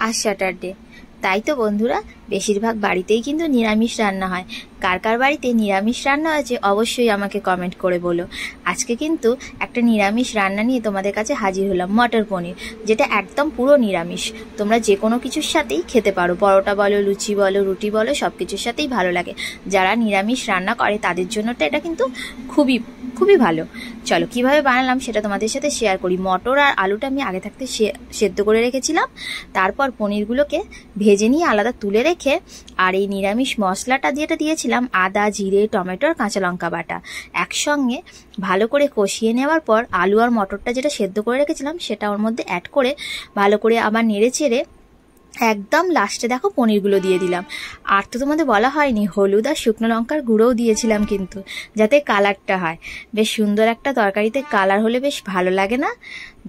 আর Saturday. তাই তো বন্ধুরা, বেশিরভাগ বাড়িতেই কিন্তু নিরামিষ রান্না হয়। কার কার বাড়িতে নিরামিষ রান্না হয়েছে অবশ্যই আমাকে কমেন্ট করে বলো। আজকে কিন্তু একটা নিরামিষ রান্না নিয়ে তোমাদের কাছে হাজির হলাম, মটর পনির, যেটা একদম পুরো নিরামিষ। তোমরা যে কোনো কিছুর সাথেই খেতে পারো, পরোটা বলো, লুচি বলো, রুটি বলো, সব কিছুর সাথেই ভালো লাগে। যারা নিরামিষ রান্না করে তাদের জন্য তো এটা কিন্তু খুবই খুবই ভালো। চলো কিভাবে বানালাম সেটা তোমাদের সাথে শেয়ার করি। মটর আর আলুটা আমি আগে থাকতে সেদ্ধ করে রেখেছিলাম, তারপর পনিরগুলোকে ভেজে নিয়ে আলাদা তুলে রেখে আর এই নিরামিষ মশলাটা যেটা দিয়েছিলাম, আদা, জিরে, টমেটো আর কাঁচা লঙ্কা বাটা, একসঙ্গে ভালো করে কষিয়ে নেওয়ার পর আলু আর মটরটা যেটা সেদ্ধ করে রেখেছিলাম সেটা ওর মধ্যে অ্যাড করে ভালো করে আবার নেড়ে চেড়ে একদম লাস্টে দেখো পনিরগুলো দিয়ে দিলাম। আর তো তোমাদের বলা হয়নি, হলুদ আর শুকনো লঙ্কার গুঁড়োও দিয়েছিলাম কিন্তু, যাতে কালারটা হয়। বেশ সুন্দর একটা তরকারিতে কালার হলে বেশ ভালো লাগে না?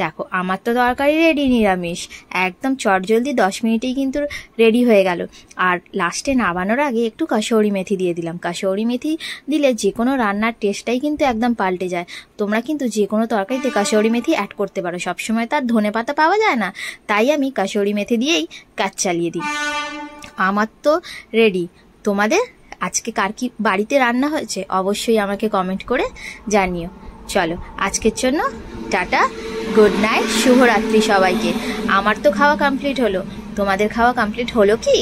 দেখো আমার তো তরকারি রেডি নিরামিষ, একদম চটজলদি 10 মিনিটেই কিন্তু রেডি হয়ে গেল। আর লাস্টে নামানোর আগে একটু কাসৌরি মেথি দিয়ে দিলাম। কাসৌরি মেথি দিলে যে কোনো রান্নার টেস্টটাই কিন্তু একদম পাল্টে যায়। তোমরা কিন্তু যে কোনো তরকারিতে কাসৌরি মেথি অ্যাড করতে পারো, সবসময় তার ধনেপাতা পাওয়া যায় না, তাই আমি কাসৌরি মেথি দিয়েই কাজ চালিয়ে দিই। আমার তো রেডি। তোমাদের আজকে কার কি বাড়িতে রান্না হয়েছে অবশ্যই আমাকে কমেন্ট করে জানিও। চলো আজকের জন্য টাটা, গুড নাইট, শুভরাত্রি সবাইকে। আমার তো খাওয়া কমপ্লিট হলো, তোমাদের খাওয়া কমপ্লিট হলো কি?